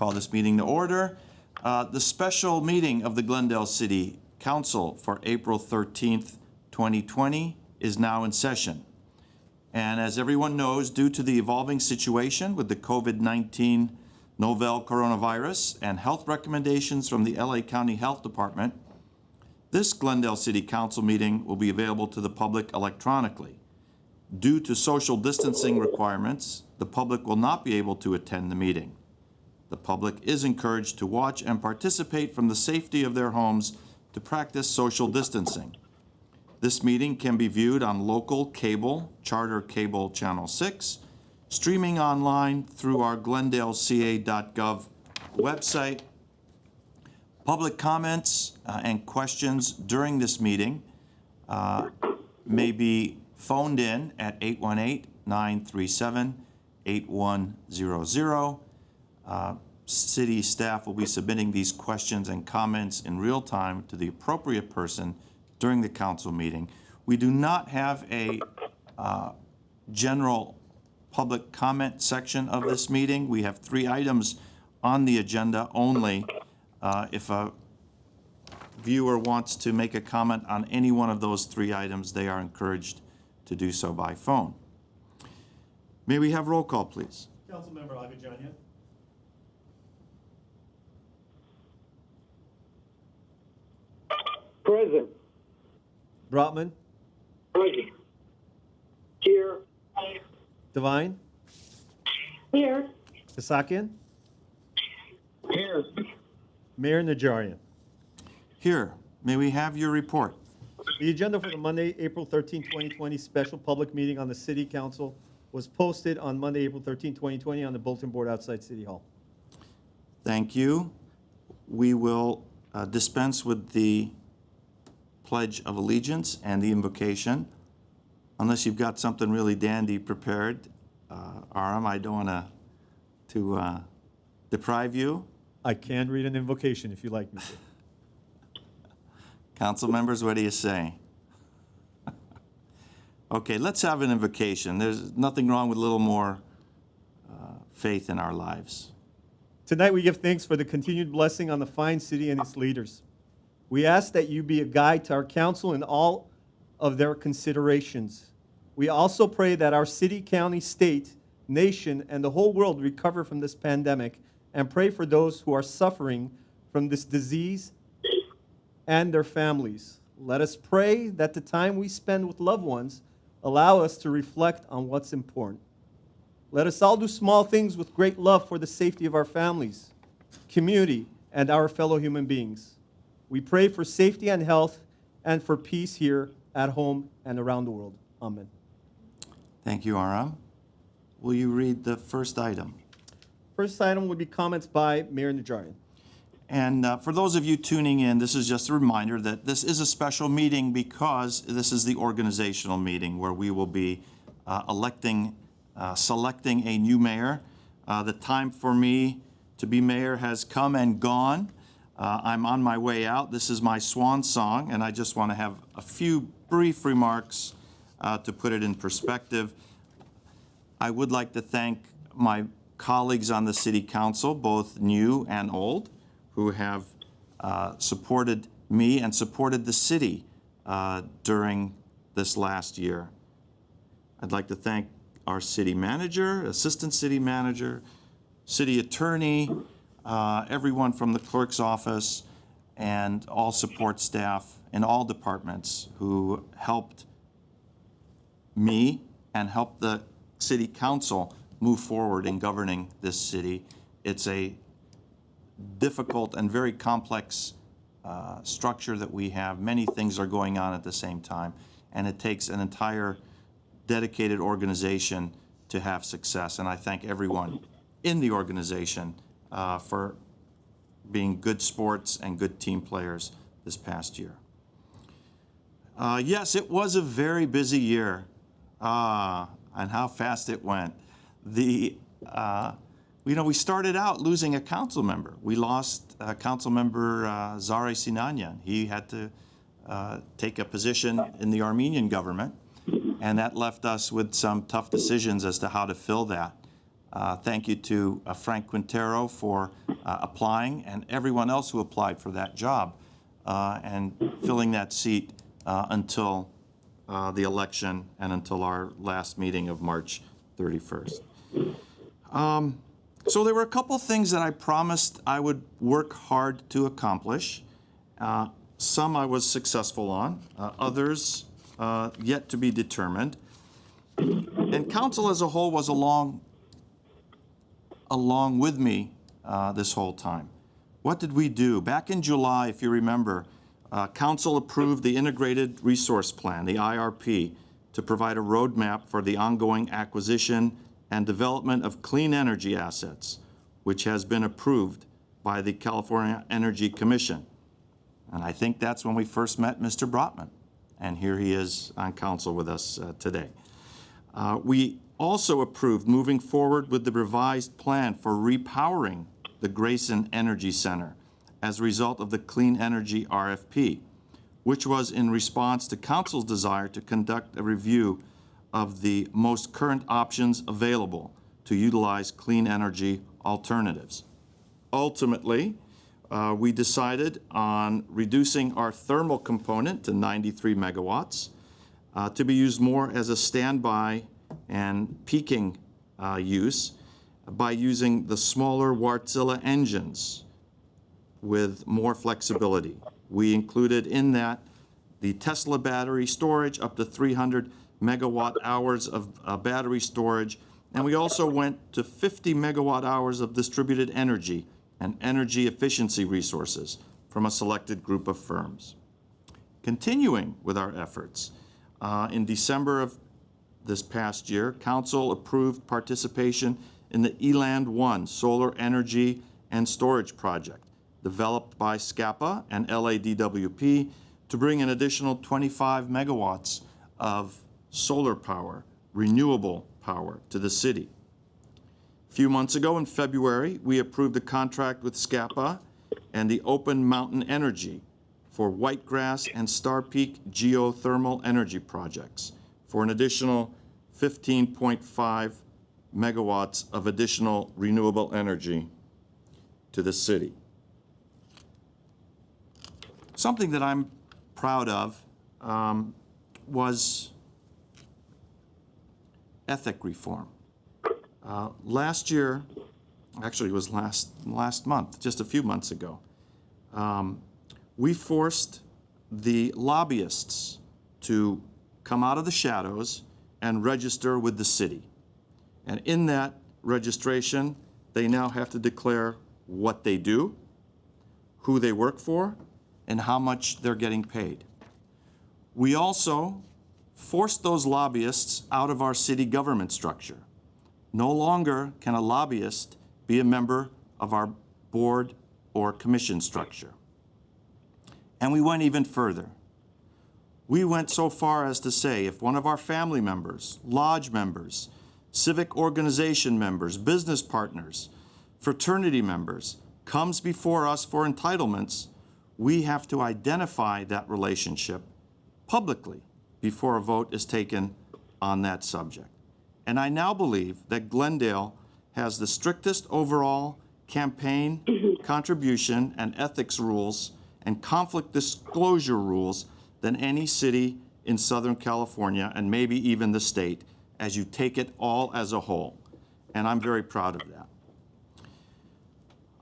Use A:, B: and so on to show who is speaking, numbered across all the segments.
A: call this meeting to order. The special meeting of the Glendale City Council for April 13th, 2020 is now in session. And as everyone knows, due to the evolving situation with the COVID-19 novel coronavirus and health recommendations from the LA County Health Department, this Glendale City Council meeting will be available to the public electronically. Due to social distancing requirements, the public will not be able to attend the meeting. The public is encouraged to watch and participate from the safety of their homes to practice social distancing. This meeting can be viewed on local cable, Charter Cable Channel 6, streaming online through our glendaleca.gov website. Public comments and questions during this meeting may be phoned in at 818-937-8100. City staff will be submitting these questions and comments in real time to the appropriate person during the council meeting. We do not have a general public comment section of this meeting. We have 3 items on the agenda only. If a viewer wants to make a comment on any one of those 3 items, they are encouraged to do so by phone. May we have roll call, please?
B: Councilmember Agajanian.
C: Present.
B: Brotman.
C: Present. Here.
B: Devine.
C: Here.
B: Kasakian.
C: Here.
B: Mayor Najarian.
A: Here, may we have your report?
B: The agenda for the Monday, April 13, 2020 special public meeting on the City Council was posted on Monday, April 13, 2020 on the bulletin board outside City Hall.
A: Thank you. We will dispense with the Pledge of Allegiance and the invocation. Unless you've got something really dandy prepared, Aram, I don't want to deprive you.
B: I can read an invocation if you like me to.
A: Council members, what do you say? Okay, let's have an invocation. There's nothing wrong with a little more faith in our lives.
B: Tonight we give thanks for the continued blessing on the fine city and its leaders. We ask that you be a guide to our council in all of their considerations. We also pray that our city, county, state, nation, and the whole world recover from this pandemic, and pray for those who are suffering from this disease and their families. Let us pray that the time we spend with loved ones allow us to reflect on what's important. Let us all do small things with great love for the safety of our families, community, and our fellow human beings. We pray for safety and health and for peace here at home and around the world. Amen.
A: Thank you, Aram. Will you read the first item?
B: First item would be comments by Mayor Najarian.
A: And for those of you tuning in, this is just a reminder that this is a special meeting because this is the organizational meeting where we will be selecting a new mayor. The time for me to be mayor has come and gone. I'm on my way out. This is my swan song, and I just want to have a few brief remarks to put it in perspective. I would like to thank my colleagues on the City Council, both new and old, who have supported me and supported the city during this last year. I'd like to thank our city manager, assistant city manager, city attorney, everyone from the clerk's office, and all support staff in all departments who helped me and helped the City Council move forward in governing this city. It's a difficult and very complex structure that we have. Many things are going on at the same time, and it takes an entire dedicated organization to have success. And I thank everyone in the organization for being good sports and good team players this past year. Yes, it was a very busy year, and how fast it went. We started out losing a council member. We lost Council Member Zare Sinanyan. He had to take a position in the Armenian government, and that left us with some tough decisions as to how to fill that. Thank you to Frank Quintero for applying and everyone else who applied for that job and filling that seat until the election and until our last meeting of March 31st. So there were a couple things that I promised I would work hard to accomplish. Some I was successful on, others yet to be determined. And council as a whole was along with me this whole time. What did we do? Back in July, if you remember, council approved the Integrated Resource Plan, the IRP, to provide a roadmap for the ongoing acquisition and development of clean energy assets, which has been approved by the California Energy Commission. And I think that's when we first met Mr. Brotman, and here he is on council with us today. We also approved moving forward with the revised plan for repowering the Grayson Energy Center as a result of the Clean Energy RFP, which was in response to council's desire to conduct a review of the most current options available to utilize clean energy alternatives. Ultimately, we decided on reducing our thermal component to 93 megawatts to be used more as a standby and peaking use by using the smaller Wärtsilä engines with more flexibility. We included in that the Tesla battery storage up to 300 megawatt hours of battery storage, and we also went to 50 megawatt hours of distributed energy and energy efficiency resources from a selected group of firms. Continuing with our efforts, in December of this past year, council approved participation in the Eland 1 solar energy and storage project developed by SCAPA and LADWP to bring an additional 25 megawatts of solar power, renewable power, to the city. A few months ago in February, we approved a contract with SCAPA and the Open Mountain Energy for Whitegrass and Star Peak geothermal energy projects for an additional 15.5 megawatts of additional renewable energy to the city. Something that I'm proud of was ethic reform. Last year, actually it was last month, just a few months ago, we forced the lobbyists to come out of the shadows and register with the city. And in that registration, they now have to declare what they do, who they work for, and how much they're getting paid. We also forced those lobbyists out of our city government structure. No longer can a lobbyist be a member of our board or commission structure. And we went even further. We went so far as to say if one of our family members, lodge members, civic organization members, business partners, fraternity members comes before us for entitlements, we have to identify that relationship publicly before a vote is taken on that subject. And I now believe that Glendale has the strictest overall campaign contribution and ethics rules and conflict disclosure rules than any city in Southern California and maybe even the state as you take it all as a whole. And I'm very proud of that.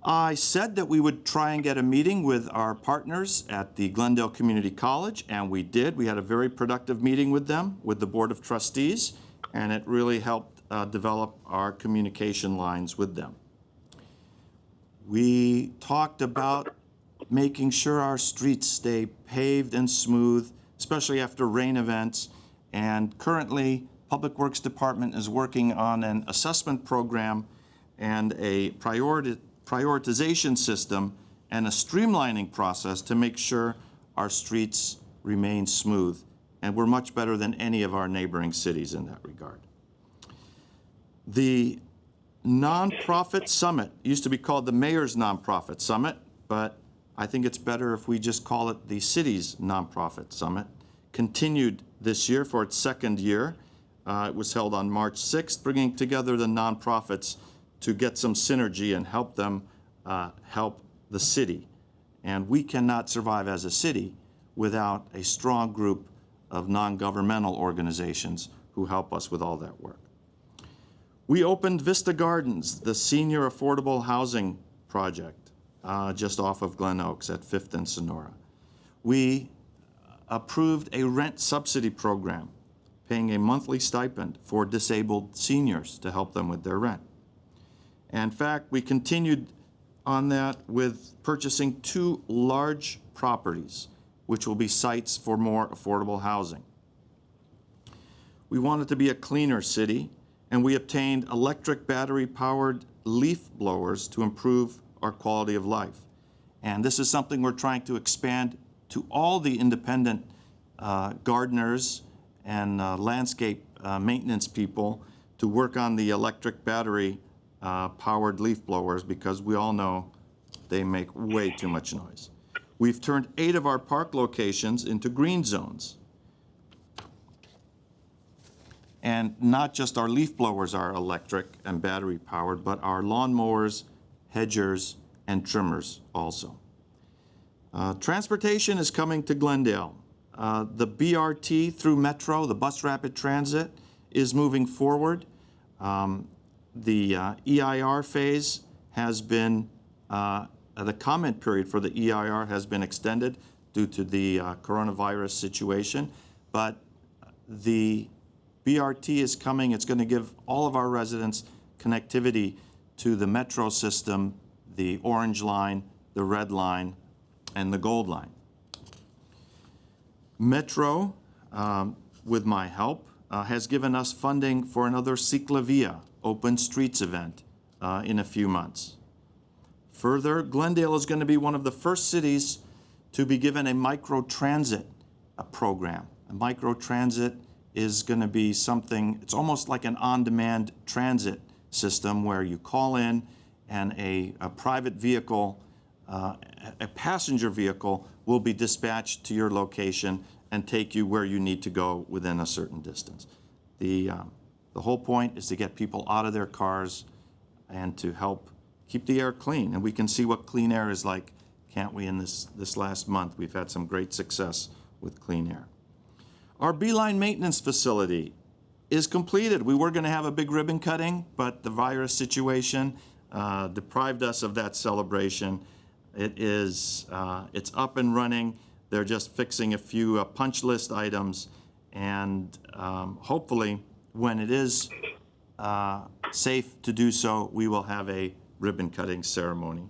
A: I said that we would try and get a meeting with our partners at the Glendale Community College, and we did. We had a very productive meeting with them, with the Board of Trustees, and it really helped develop our communication lines with them. We talked about making sure our streets stay paved and smooth, especially after rain events, and currently Public Works Department is working on an assessment program and a prioritization system and a streamlining process to make sure our streets remain smooth. And we're much better than any of our neighboring cities in that regard. The Nonprofit Summit used to be called the Mayor's Nonprofit Summit, but I think it's better if we just call it the city's Nonprofit Summit. Continued this year for its second year. It was held on March 6th, bringing together the nonprofits to get some synergy and help them help the city. And we cannot survive as a city without a strong group of non-governmental organizations who help us with all that work. We opened Vista Gardens, the senior affordable housing project, just off of Glen Oaks at 5th and Sonora. We approved a rent subsidy program, paying a monthly stipend for disabled seniors to help them with their rent. And in fact, we continued on that with purchasing 2 large properties, which will be sites for more affordable housing. We wanted to be a cleaner city, and we obtained electric battery-powered leaf blowers to improve our quality of life. And this is something we're trying to expand to all the independent gardeners and landscape maintenance people to work on the electric battery powered leaf blowers, because we all know they make way too much noise. We've turned 8 of our park locations into green zones. And not just our leaf blowers are electric and battery powered, but our lawnmowers, hedgers, and trimmers also. Transportation is coming to Glendale. The BRT through Metro, the Bus Rapid Transit, is moving forward. The EIR phase has been, the comment period for the EIR has been extended due to the coronavirus situation, but the BRT is coming. It's going to give all of our residents connectivity to the Metro system, the Orange Line, the Red Line, and the Gold Line. Metro, with my help, has given us funding for another Ciclavia Open Streets event in a few months. Further, Glendale is going to be one of the first cities to be given a microtransit program. A microtransit is going to be something, it's almost like an on-demand transit system where you call in and a private vehicle, a passenger vehicle, will be dispatched to your location and take you where you need to go within a certain distance. The whole point is to get people out of their cars and to help keep the air clean. And we can see what clean air is like, can't we, in this last month? We've had some great success with clean air. Our Beeline maintenance facility is completed. We were going to have a big ribbon cutting, but the virus situation deprived us of that celebration. It's up and running. They're just fixing a few punch list items, and hopefully, when it is safe to do so, we will have a ribbon cutting ceremony.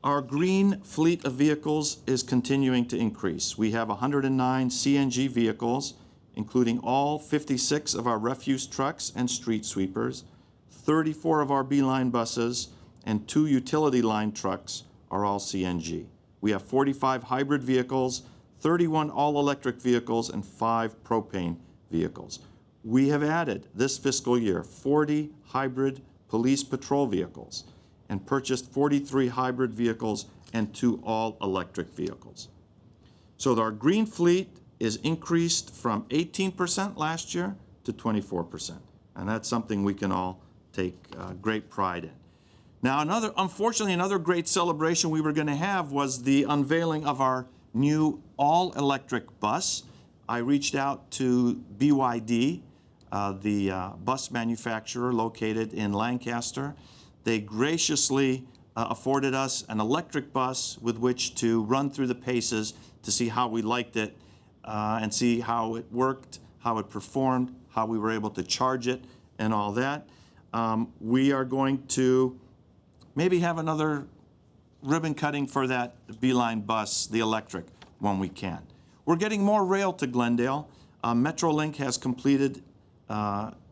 A: Our green fleet of vehicles is continuing to increase. We have 109 CNG vehicles, including all 56 of our refuse trucks and street sweepers, 34 of our Beeline buses, and 2 utility line trucks are all CNG. We have 45 hybrid vehicles, 31 all-electric vehicles, and 5 propane vehicles. We have added this fiscal year 40 hybrid police patrol vehicles and purchased 43 hybrid vehicles and 2 all-electric vehicles. So our green fleet is increased from 18% last year to 24%. And that's something we can all take great pride in. Now, unfortunately, another great celebration we were going to have was the unveiling of our new all-electric bus. I reached out to BYD, the bus manufacturer located in Lancaster. They graciously afforded us an electric bus with which to run through the paces to see how we liked it and see how it worked, how it performed, how we were able to charge it, and all that. We are going to maybe have another ribbon cutting for that Beeline bus, the electric, when we can. We're getting more rail to Glendale. Metrolink has completed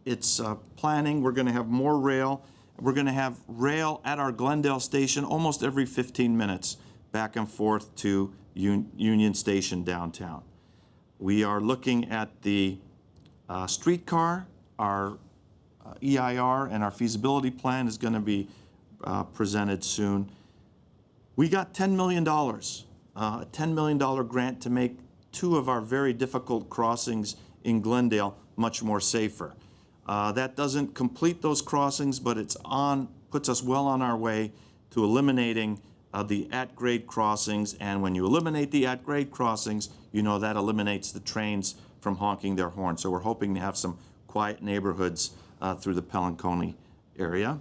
A: its planning. We're going to have more rail. We're going to have rail at our Glendale station almost every 15 minutes, back and forth to Union Station downtown. We are looking at the streetcar. Our EIR and our feasibility plan is going to be presented soon. We got $10 million, a $10 million grant to make 2 of our very difficult crossings in Glendale much more safer. That doesn't complete those crossings, but puts us well on our way to eliminating the at-grade crossings. And when you eliminate the at-grade crossings, you know that eliminates the trains from honking their horn. So we're hoping to have some quiet neighborhoods through the Pelanconi area.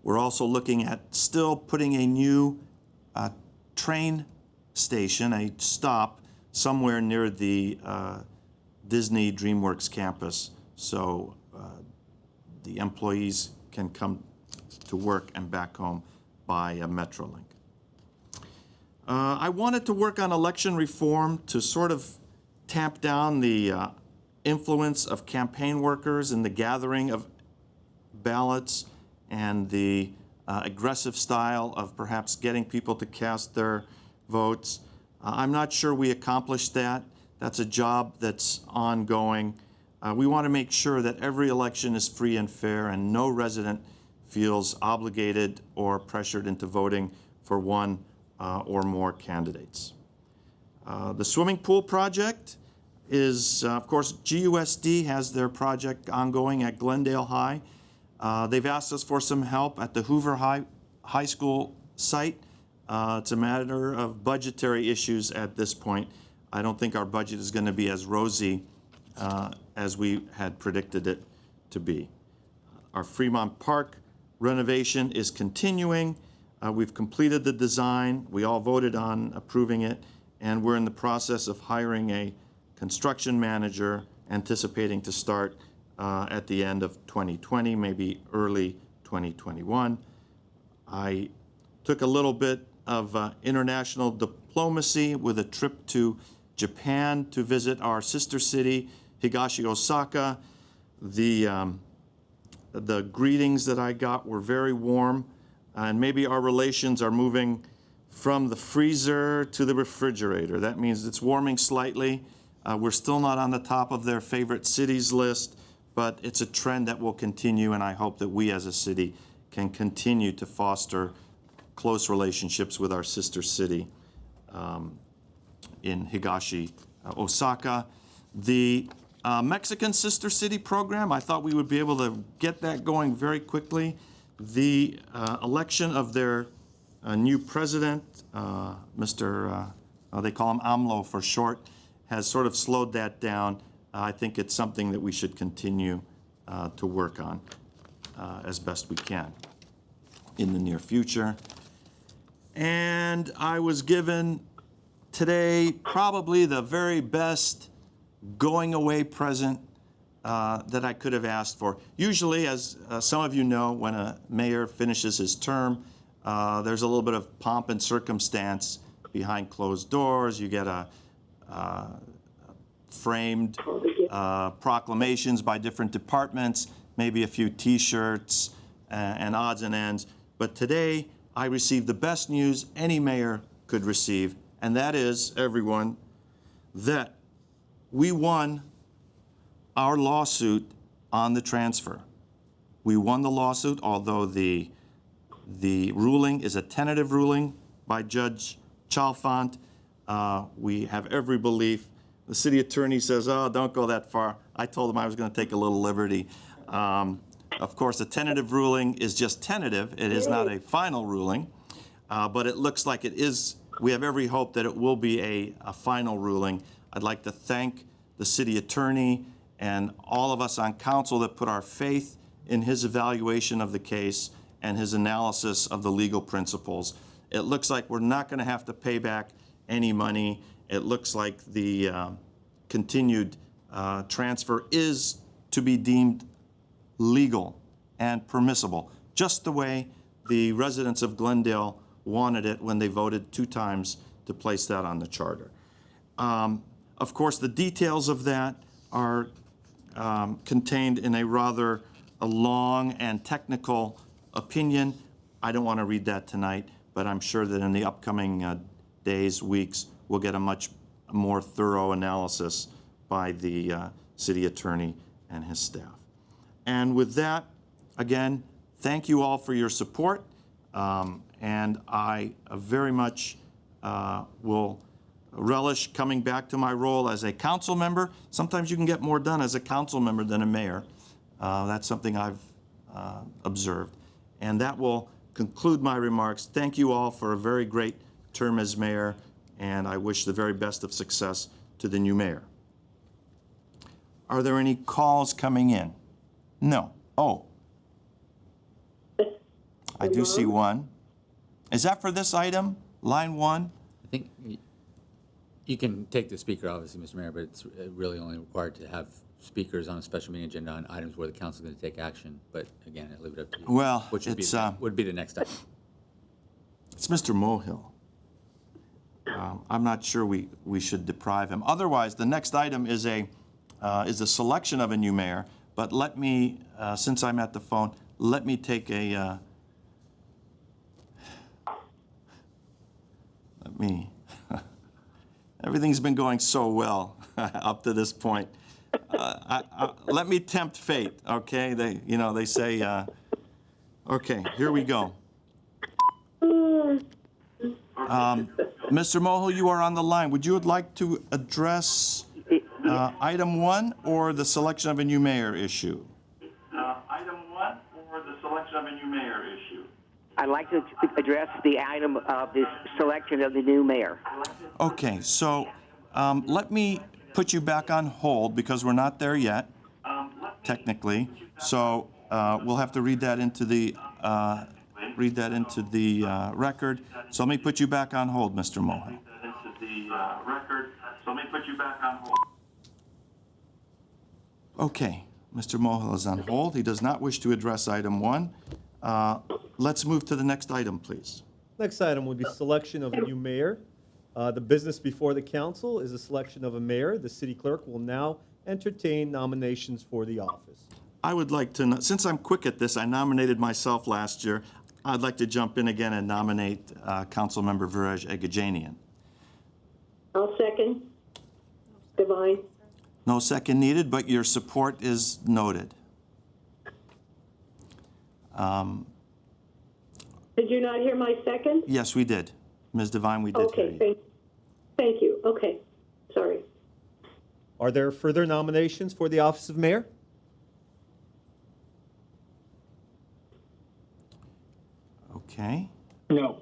A: We're also looking at still putting a new train station, a stop, somewhere near the Disney DreamWorks campus, so the employees can come to work and back home by Metrolink. I wanted to work on election reform to sort of tamp down the influence of campaign workers in the gathering of ballots and the aggressive style of perhaps getting people to cast their votes. I'm not sure we accomplished that. That's a job that's ongoing. We want to make sure that every election is free and fair and no resident feels obligated or pressured into voting for one or more candidates. The swimming pool project is, of course, GUSD has their project ongoing at Glendale High. They've asked us for some help at the Hoover High School site. It's a matter of budgetary issues at this point. I don't think our budget is going to be as rosy as we had predicted it to be. Our Fremont Park renovation is continuing. We've completed the design. We all voted on approving it, and we're in the process of hiring a construction manager, anticipating to start at the end of 2020, maybe early 2021. I took a little bit of international diplomacy with a trip to Japan to visit our sister city, Higashi Osaka. The greetings that I got were very warm, and maybe our relations are moving from the freezer to the refrigerator. That means it's warming slightly. We're still not on the top of their favorite cities list, but it's a trend that will continue, and I hope that we as a city can continue to foster close relationships with our sister city in Higashi Osaka. The Mexican Sister City program, I thought we would be able to get that going very quickly. The election of their new president, they call him AMLO for short, has sort of slowed that down. I think it's something that we should continue to work on as best we can in the near future. And I was given today probably the very best going away present that I could have asked for. Usually, as some of you know, when a mayor finishes his term, there's a little bit of pomp and circumstance behind closed doors. You get a framed proclamations by different departments, maybe a few T-shirts and odds and ends. But today, I received the best news any mayor could receive, and that is, everyone, that we won our lawsuit on the transfer. We won the lawsuit, although the ruling is a tentative ruling by Judge Chalfant. We have every belief. The city attorney says, oh, don't go that far. I told him I was going to take a little liberty. Of course, a tentative ruling is just tentative. It is not a final ruling, but it looks like it is. We have every hope that it will be a final ruling. I'd like to thank the city attorney and all of us on council that put our faith in his evaluation of the case and his analysis of the legal principles. It looks like we're not going to have to pay back any money. It looks like the continued transfer is to be deemed legal and permissible, just the way the residents of Glendale wanted it when they voted 2 times to place that on the charter. Of course, the details of that are contained in a rather long and technical opinion. I don't want to read that tonight, but I'm sure that in the upcoming days, weeks, we'll get a much more thorough analysis by the city attorney and his staff. And with that, again, thank you all for your support, and I very much will relish coming back to my role as a council member. Sometimes you can get more done as a council member than a mayor. That's something I've observed. And that will conclude my remarks. Thank you all for a very great term as mayor, and I wish the very best of success to the new mayor. Are there any calls coming in? No. Oh, I do see one. Is that for this item, line 1?
D: I think you can take the speaker, obviously, Mr. Mayor, but it's really only required to have speakers on a special meeting agenda on items where the council is going to take action. But again, I leave it up to you.
A: Well,
D: Which would be,
A: it's,
D: would be the next item.
A: It's Mr. Mohill. I'm not sure we should deprive him. Otherwise, the next item is a selection of a new mayor. But let me, since I'm at the phone, let me take a, everything's been going so well up to this point. Let me tempt fate, okay? They say, okay, here we go. Mr. Mohill, you are on the line. Would you like to address item 1 or the selection of a new mayor issue? Item 1 or the selection of a new mayor issue?
E: I'd like to address the item of this selection of the new mayor.
A: Okay, so let me put you back on hold because we're not there yet, technically. So we'll have to read that into the record. So let me put you back on hold, Mr. Mohill. Okay, Mr. Mohill is on hold. He does not wish to address item 1. Let's move to the next item, please.
B: Next item would be selection of a new mayor. The business before the council is a selection of a mayor. The city clerk will now entertain nominations for the office.
A: I would like to, since I'm quick at this, I nominated myself last year. I'd like to jump in again and nominate Councilmember Virej Agajanian.
C: I'll second. Divine.
A: No second needed, but your support is noted.
C: Did you not hear my second?
A: Yes, we did. Ms. Devine, we did hear
C: Okay,
A: you.
C: thank you. Okay, sorry.
B: Are there further nominations for the office of mayor?
A: Okay.
C: No.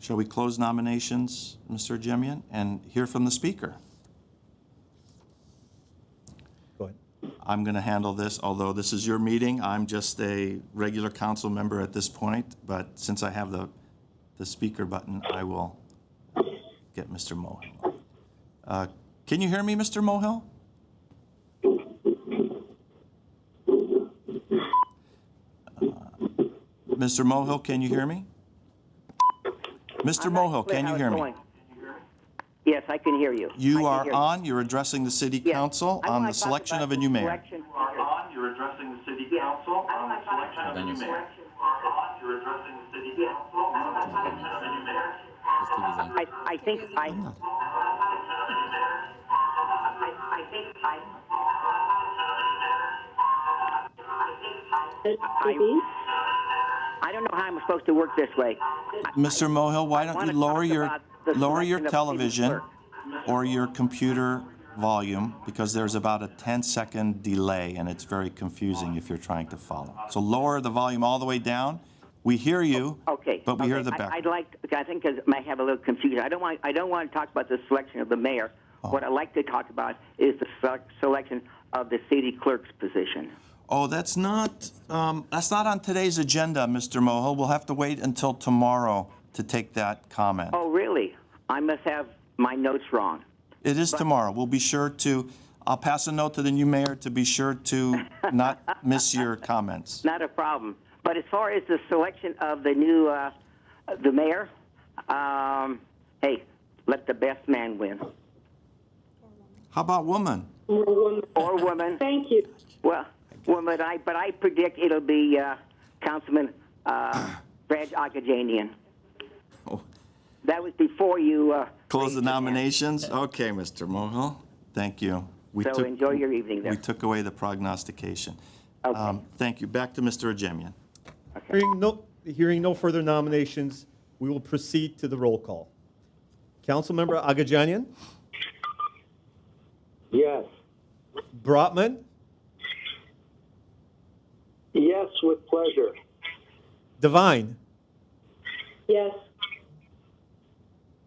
A: Shall we close nominations, Mr. Jemian, and hear from the speaker?
B: Go ahead.
A: I'm going to handle this, although this is your meeting. I'm just a regular council member at this point, but since I have the speaker button, I will get Mr. Mohill. Can you hear me, Mr. Mohill? Mr. Mohill, can you hear me? Mr.
E: I'm not
A: Mohill,
E: clear
A: can
E: how
A: you
E: it's
A: hear me?
E: going. Yes, I can hear you. I
A: You
E: can
A: are
E: hear
A: on, you're addressing the city
E: Yes.
A: council
E: I
A: on
E: wanna
A: the
E: talk
A: selection
E: about
A: of a
E: the
A: new mayor.
E: selection-
A: You are on, you're addressing the city council on the selection of a new mayor. You're addressing the city council on the selection of a new mayor.
D: His TV's on.
E: I think I. I don't know how I'm supposed to work this way.
A: Mr. Mohill, why don't
E: wanna
A: you lower
E: talk
A: your,
E: about the
A: lower your
E: selection of city
A: television
E: clerk.
A: or your computer volume, because there's about a 10-second delay, and it's very confusing if you're trying to follow. So lower the volume all the way down. We hear you,
E: Okay.
A: but we hear
E: okay.
A: the background.
E: I'd like. I think I might have a little confusion. I don't want to talk about the selection of the mayor.
A: Oh.
E: What I'd like to talk about is the selection of the city clerk's position.
A: Oh, that's not on today's agenda, Mr. Mohill. We'll have to wait until tomorrow to take that comment.
E: Oh, really? I must have my notes wrong.
A: It is tomorrow. We'll be sure to, I'll pass a note to the new mayor to be sure to not miss your comments.
E: Not a problem. But as far as the selection of the new the mayor, hey, let the best man win.
A: How about woman?
E: Or woman.
C: Thank you.
E: Well, woman, but I predict it'll be Councilman Brad Agajanian.
A: Oh.
E: That was before you.
A: Close
E: raised
A: the
E: your hand.
A: nominations? Okay, Mr. Mohill. Thank you. We
E: So enjoy your evening there.
A: We took away the prognostication.
E: Okay.
A: Thank you. Back to Mr. Ajemian.
B: Hearing no further nominations, we will proceed to the roll call. Councilmember Agajanian,
F: Yes.
B: Brotman,
F: Yes, with pleasure.
B: Devine,
C: Yes.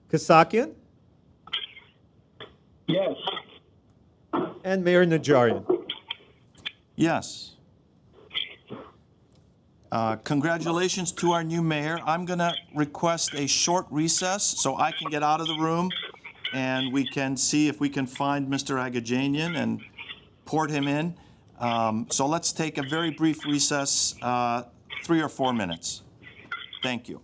B: Kasakian,
F: Yes.
B: and Mayor Najarian.
A: Yes. Congratulations to our new mayor. I'm going to request a short recess so I can get out of the room and we can see if we can find Mr. Agajanian and port him in. So let's take a very brief recess, 3 or 4 minutes. Thank you.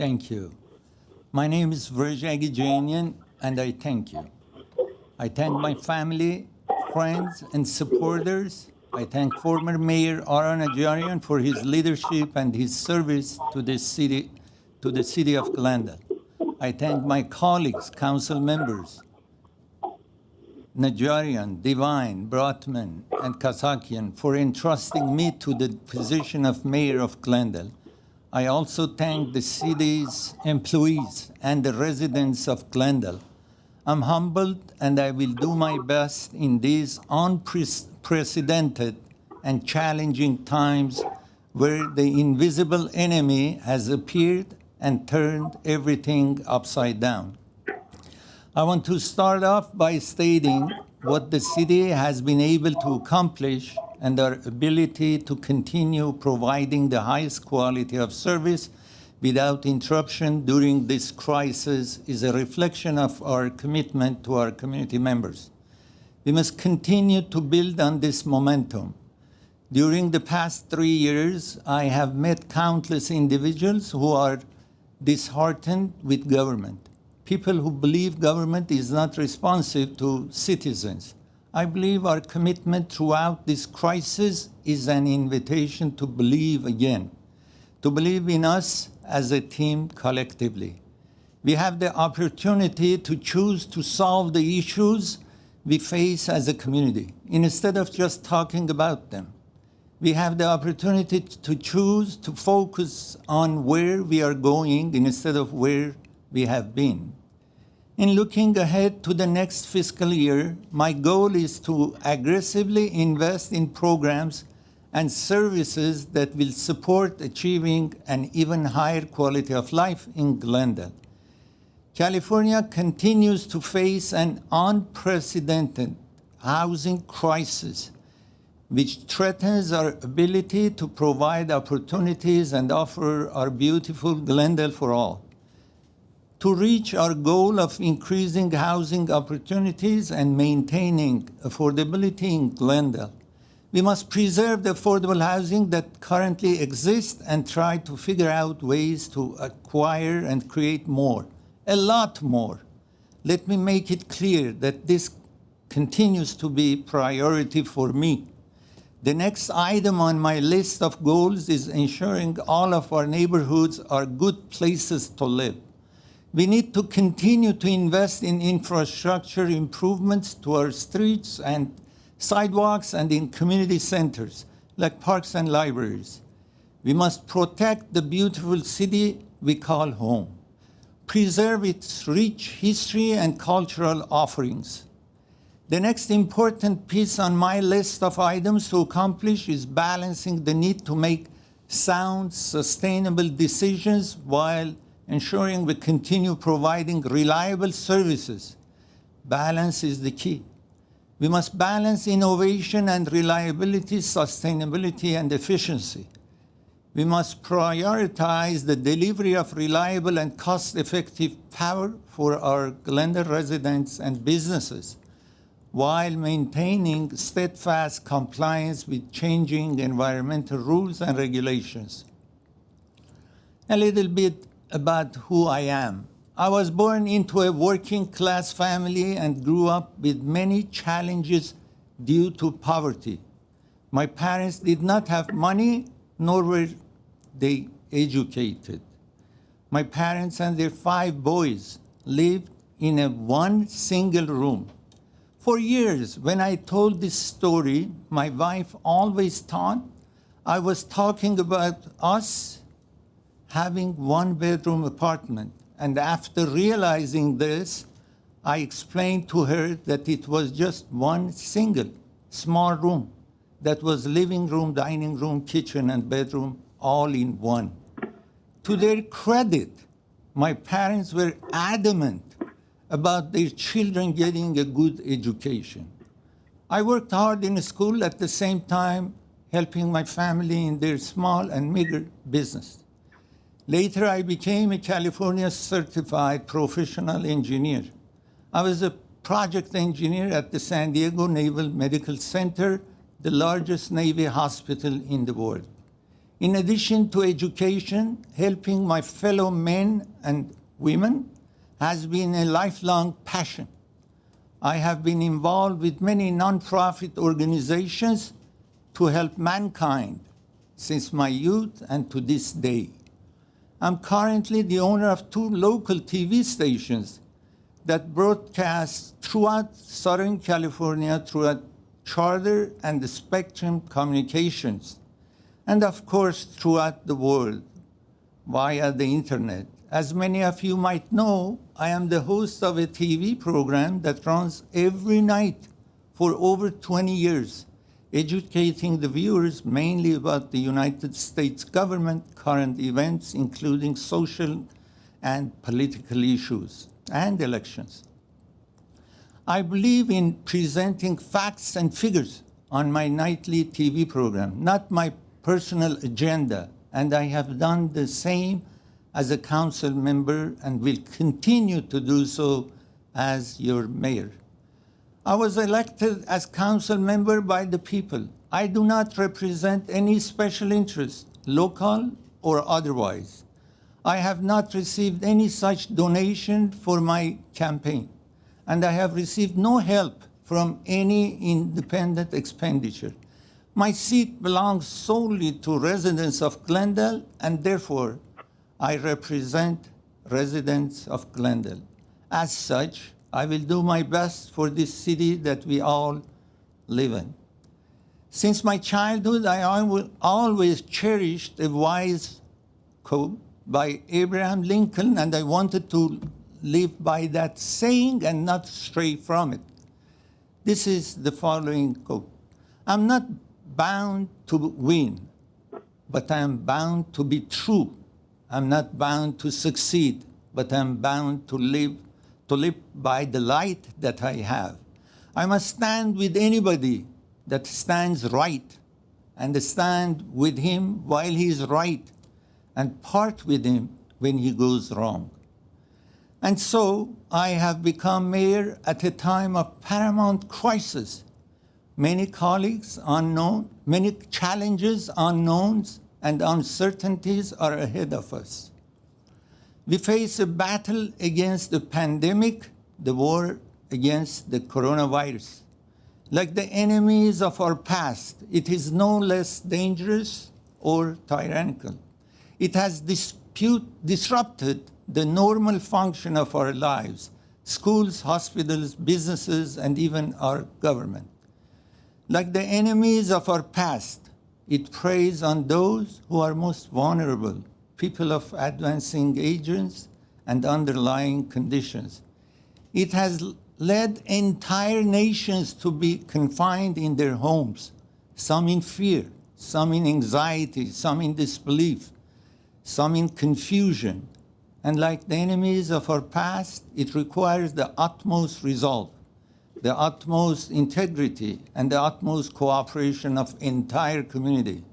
G: Thank you. My name is Virj Agijanian, and I thank you. I thank my family, friends, and supporters. I thank former Mayor Ara Najarian for his leadership and his service to the city of Glendale. I thank my colleagues, council members, Najarian, Devine, Brotman, and Kasakian for entrusting me to the position of Mayor of Glendale. I also thank the city's employees and the residents of Glendale. I'm humbled, and I will do my best in these unprecedented and challenging times where the invisible enemy has appeared and turned everything upside down. I want to start off by stating what the city has been able to accomplish, and our ability to continue providing the highest quality of service without interruption during this crisis is a reflection of our commitment to our community members. We must continue to build on this momentum. During the past 3 years, I have met countless individuals who are disheartened with government, people who believe government is not responsive to citizens. I believe our commitment throughout this crisis is an invitation to believe again, to believe in us as a team collectively. We have the opportunity to choose to solve the issues we face as a community instead of just talking about them. We have the opportunity to choose to focus on where we are going instead of where we have been. In looking ahead to the next fiscal year, my goal is to aggressively invest in programs and services that will support achieving an even higher quality of life in Glendale. California continues to face an unprecedented housing crisis, which threatens our ability to provide opportunities and offer our beautiful Glendale for all. To reach our goal of increasing housing opportunities and maintaining affordability in Glendale, we must preserve the affordable housing that currently exists and try to figure out ways to acquire and create more, a lot more. Let me make it clear that this continues to be a priority for me. The next item on my list of goals is ensuring all of our neighborhoods are good places to live. We need to continue to invest in infrastructure improvements to our streets and sidewalks and in community centers like parks and libraries. We must protect the beautiful city we call home, preserve its rich history and cultural offerings. The next important piece on my list of items to accomplish is balancing the need to make sound, sustainable decisions while ensuring we continue providing reliable services. Balance is the key. We must balance innovation and reliability, sustainability and efficiency. We must prioritize the delivery of reliable and cost-effective power for our Glendale residents and businesses, while maintaining steadfast compliance with changing environmental rules and regulations. A little bit about who I am. I was born into a working-class family and grew up with many challenges due to poverty. My parents did not have money, nor were they educated. My parents and their 5 boys lived in one single room. For years, when I told this story, my wife always thought I was talking about us having 1-bedroom apartment. And after realizing this, I explained to her that it was just one single small room that was living room, dining room, kitchen, and bedroom all in one. To their credit, my parents were adamant about their children getting a good education. I worked hard in school at the same time helping my family in their small and meager business. Later, I became a California certified professional engineer. I was a project engineer at the San Diego Naval Medical Center, the largest Navy hospital in the world. In addition to education, helping my fellow men and women has been a lifelong passion. I have been involved with many nonprofit organizations to help mankind since my youth and to this day. I'm currently the owner of 2 local TV stations that broadcast throughout Southern California throughout Charter and the Spectrum Communications, and of course throughout the world via the internet. As many of you might know, I am the host of a TV program that runs every night for over 20 years, educating the viewers mainly about the United States government, current events, including social and political issues, and elections. I believe in presenting facts and figures on my nightly TV program, not my personal agenda, and I have done the same as a council member and will continue to do so as your mayor. I was elected as council member by the people. I do not represent any special interest, local or otherwise. I have not received any such donation for my campaign, and I have received no help from any independent expenditure. My seat belongs solely to residents of Glendale, and therefore I represent residents of Glendale. As such, I will do my best for this city that we all live in. Since my childhood, I always cherished a wise quote by Abraham Lincoln, and I wanted to live by that saying and not stray from it. This is the following quote: I'm not bound to win, but I am bound to be true. I'm not bound to succeed, but I'm bound to live by the light that I have. I must stand with anybody that stands right, and stand with him while he is right, and part with him when he goes wrong. And so I have become mayor at a time of paramount crisis. Many colleagues unknown, many challenges, unknowns, and uncertainties are ahead of us. We face a battle against the pandemic, the war against the coronavirus. Like the enemies of our past, it is no less dangerous or tyrannical. It has disrupted the normal function of our lives, schools, hospitals, businesses, and even our government. Like the enemies of our past, it preys on those who are most vulnerable, people of advancing ages and underlying conditions. It has led entire nations to be confined in their homes, some in fear, some in anxiety, some in disbelief, some in confusion. And like the enemies of our past, it requires the utmost resolve, the utmost integrity, and the utmost cooperation of entire community.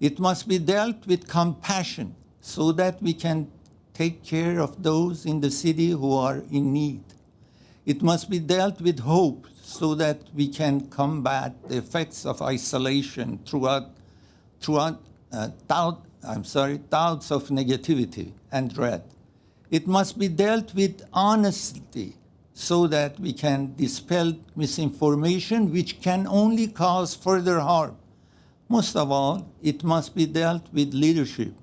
G: It must be dealt with compassion so that we can take care of those in the city who are in need. It must be dealt with hope so that we can combat the effects of isolation throughout thoughts of negativity and dread. It must be dealt with honesty so that we can dispel misinformation, which can only cause further harm. Most of all, it must be dealt with leadership.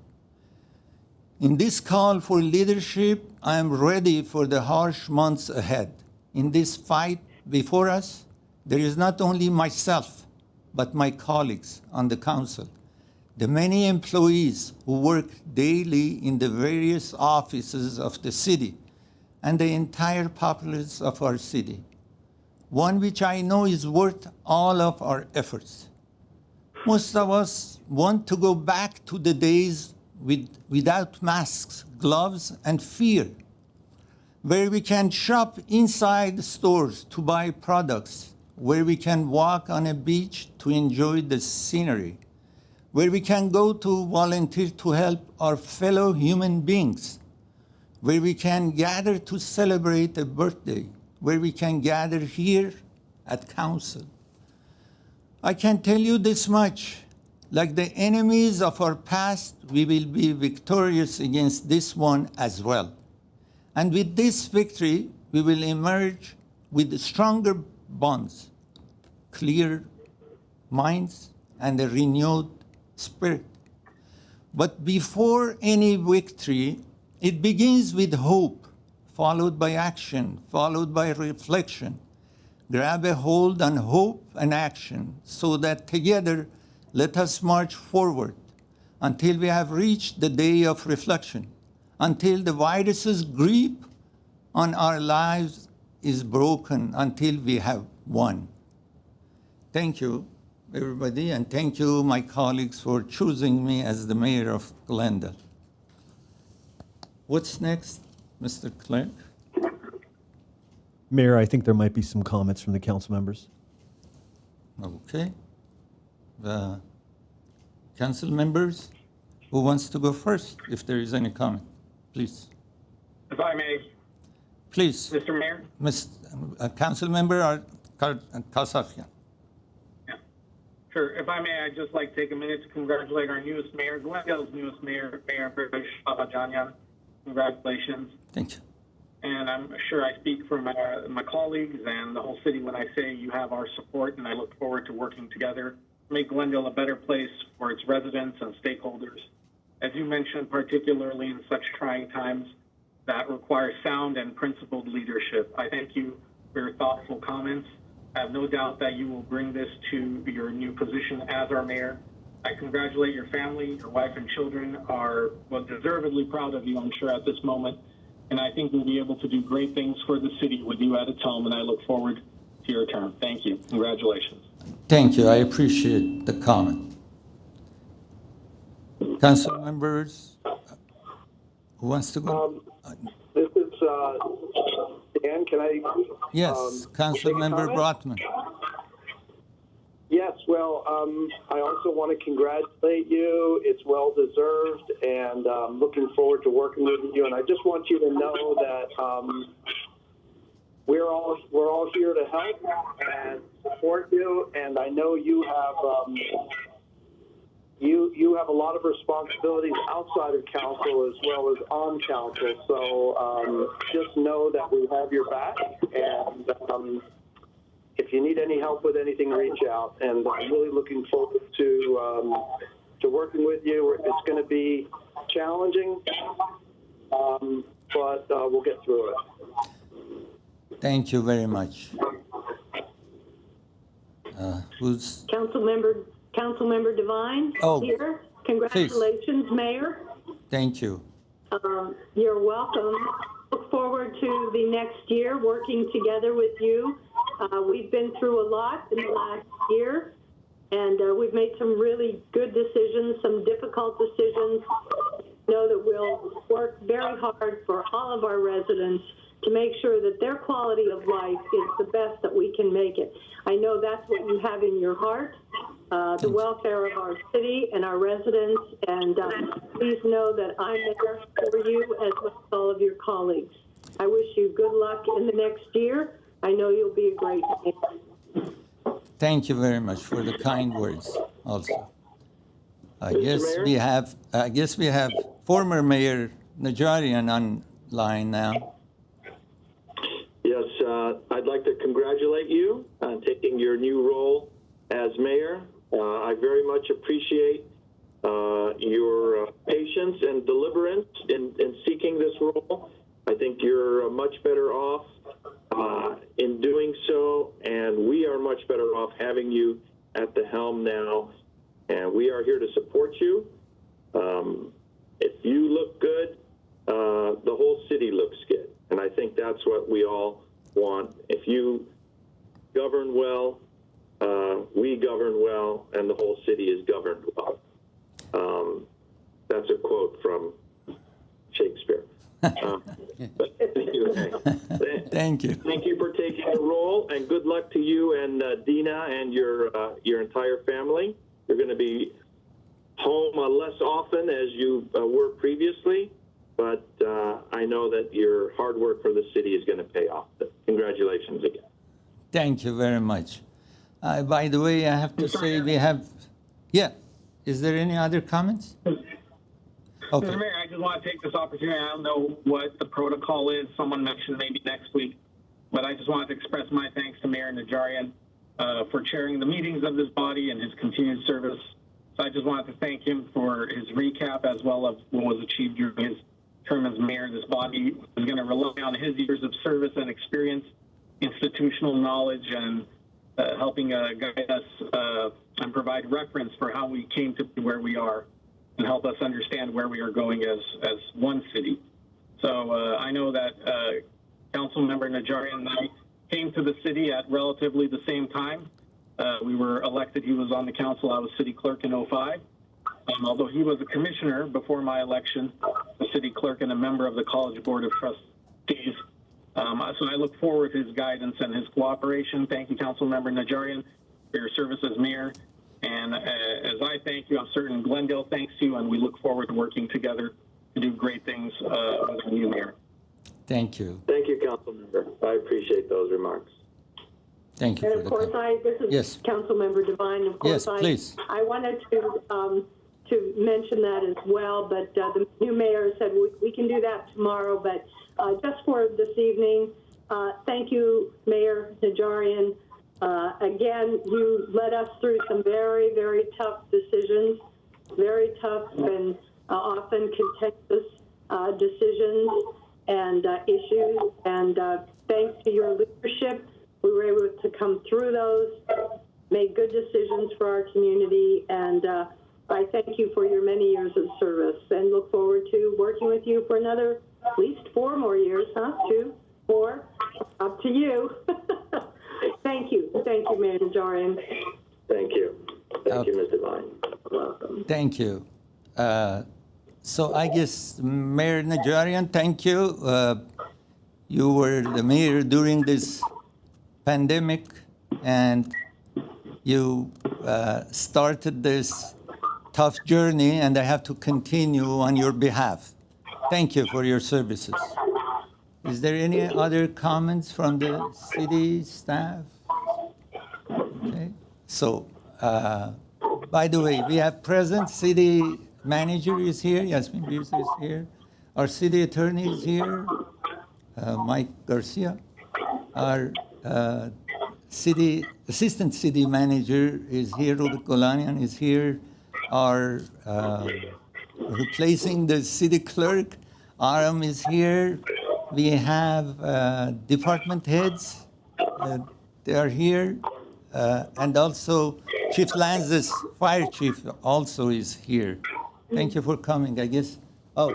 G: In this call for leadership, I am ready for the harsh months ahead. In this fight before us, there is not only myself, but my colleagues on the council, the many employees who work daily in the various offices of the city, and the entire populace of our city, one which I know is worth all of our efforts. Most of us want to go back to the days without masks, gloves, and fear, where we can shop inside stores to buy products, where we can walk on a beach to enjoy the scenery, where we can go to volunteer to help our fellow human beings, where we can gather to celebrate a birthday, where we can gather here at council. I can tell you this much, Like the enemies of our past, we will be victorious against this one as well. And with this victory, we will emerge with stronger bonds, clear minds, and a renewed spirit. But before any victory, it begins with hope, followed by action, followed by reflection. Grab a hold on hope and action so that together let us march forward until we have reached the day of reflection, until the virus's grip on our lives is broken, until we have won. Thank you, everybody, and thank you, my colleagues, for choosing me as the mayor of Glendale. What's next, Mr. Clerk?
B: Mayor, I think there might be some comments from the council members.
G: Okay. The council members, who wants to go first, if there is any comment, please.
F: If I may,
G: Please,
F: Mr. Mayor?
G: Council Member Kasakian.
F: Yeah. Sure. If I may, I'd just like to take a minute to congratulate our newest mayor, Glendale's newest mayor, Mayor Pravesh Babajanyan. Congratulations.
G: Thank you.
F: And I'm sure I speak for my colleagues and the whole city when I say you have our support, and I look forward to working together to make Glendale a better place for its residents and stakeholders. As you mentioned, particularly in such trying times that require sound and principled leadership. I thank you for your thoughtful comments. I have no doubt that you will bring this to your new position as our mayor. I congratulate your family, your wife and children are deservedly proud of you, I'm sure, at this moment. And I think we'll be able to do great things for the city with you at its helm, and I look forward to your term. Thank you. Congratulations.
G: Thank you. I appreciate the comment. Council members, who wants to go?
F: This is Dan. Can I?
G: Yes, Council
F: take a
G: Member
F: comment?
G: Brotman.
F: Yes, well, I also want to congratulate you. It's well deserved, and looking forward to working with you. And I just want you to know that we're all here to help and support you. And I know you have you have a lot of responsibilities outside of council as well as on council. So just know that we have your back, and if you need any help with anything, reach out. And I'm really looking forward to working with you. It's going to be challenging, but we'll get through it.
G: Thank you very much. Who's,
C: Councilmember Devine
G: Oh,
C: here. Congratulations, Mayor.
G: thank you.
C: You're welcome. Look forward to the next year working together with you. We've been through a lot in the last year, and we've made some really good decisions, some difficult decisions. Know that we'll work very hard for all of our residents to make sure that their quality of life is the best that we can make it. I know that's what you have in your heart, the welfare of our city and our residents, and please know that I'm there for you as well as all of your colleagues. I wish you good luck in the next year. I know you'll be a great mayor.
G: Thank you very much for the kind words also. I guess we have former Mayor Najarian online now.
H: Yes, I'd like to congratulate you on taking your new role as mayor. I very much appreciate your patience and deliberance in seeking this role. I think you're much better off in doing so, and we are much better off having you at the helm now, and we are here to support you. If you look good, the whole city looks good, and I think that's what we all want. If you govern well, we govern well, and the whole city is governed well. That's a quote from Shakespeare. But anyway,
G: Thank you.
H: thank you for taking the role, and good luck to you and Dina and your entire family. You're going to be home less often as you were previously, but I know that your hard work for the city is going to pay off. Congratulations again.
G: Thank you very much. By the way, I have to say we have, yeah, Is there any other comments? Okay.
F: Mr. Mayor, I just want to take this opportunity. I don't know what the protocol is. Someone mentioned maybe next week, but I just wanted to express my thanks to Mayor Najarian for chairing the meetings of this body and his continued service. So I just wanted to thank him for his recap as well as what was achieved during his term as mayor. This body is going to rely on his years of service and experience, institutional knowledge, and helping guide us and provide reference for how we came to be where we are, and help us understand where we are going as one city. So I know that Councilmember Najarian and I came to the city at relatively the same time. We were elected. He was on the council. I was city clerk in 2005. Although he was a commissioner before my election, a city clerk and a member of the College Board of Trustees. So I look forward to his guidance and his cooperation. Thank you, Councilmember Najarian, for your service as mayor. And as I thank you, I'm certain Glendale thanks you, and we look forward to working together to do great things with our new mayor.
G: Thank you.
H: Thank you, Councilmember. I appreciate those remarks.
G: Thank you
C: And
G: for
C: of
G: the
C: course,
G: comment.
C: this is
G: Yes.
C: Councilmember Devine. Of course,
G: Yes, please.
C: I wanted to mention that as well, but the new mayor said we can do that tomorrow. But just for this evening, thank you, Mayor Najarian. Again, you led us through some very, very tough decisions, very tough and often contentious decisions and issues. And thanks to your leadership, we were able to come through those, make good decisions for our community. And I thank you for your many years of service and look forward to working with you for another at least 4 more years, huh? 2, 4, up to you. Thank you, Mayor Najarian.
H: Thank you. Thank you, Ms. Devine.
C: Welcome.
G: Thank you. So I guess, Mayor Najarian, thank you. You were the mayor during this pandemic, and you started this tough journey, and I have to continue on your behalf. Thank you for your services. Is there any other comments from the city staff? Okay. So, by the way, we have present city manager is here, Yasmin Beers is here. Our city attorney is here, Mike Garcia. Our assistant city manager is here, Rubik Golanian is here. Our replacing the city clerk, Aram is here. We have department heads, they are here. And also Chief Lanzas, fire chief, also is here. Thank you for coming, I guess. Oh,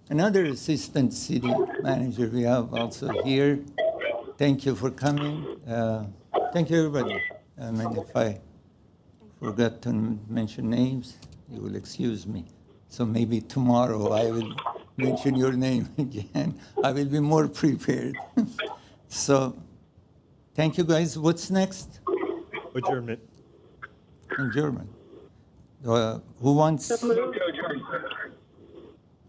G: another assistant city manager we have also here. Thank you for coming. Thank you, everybody. I mean, if I forgot to mention names, you will excuse me. So maybe tomorrow I will mention your name again. I will be more prepared. So, thank you, guys. What's next?
B: Adjournment.
G: In German. Who wants?
F: Move to adjourn.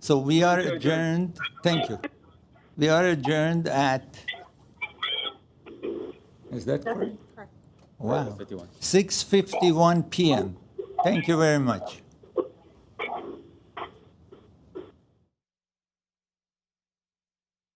G: So we are adjourned. Thank you. We are adjourned at. Is that correct? Wow.
D: 51.
G: 6:51 p.m. Thank you very much.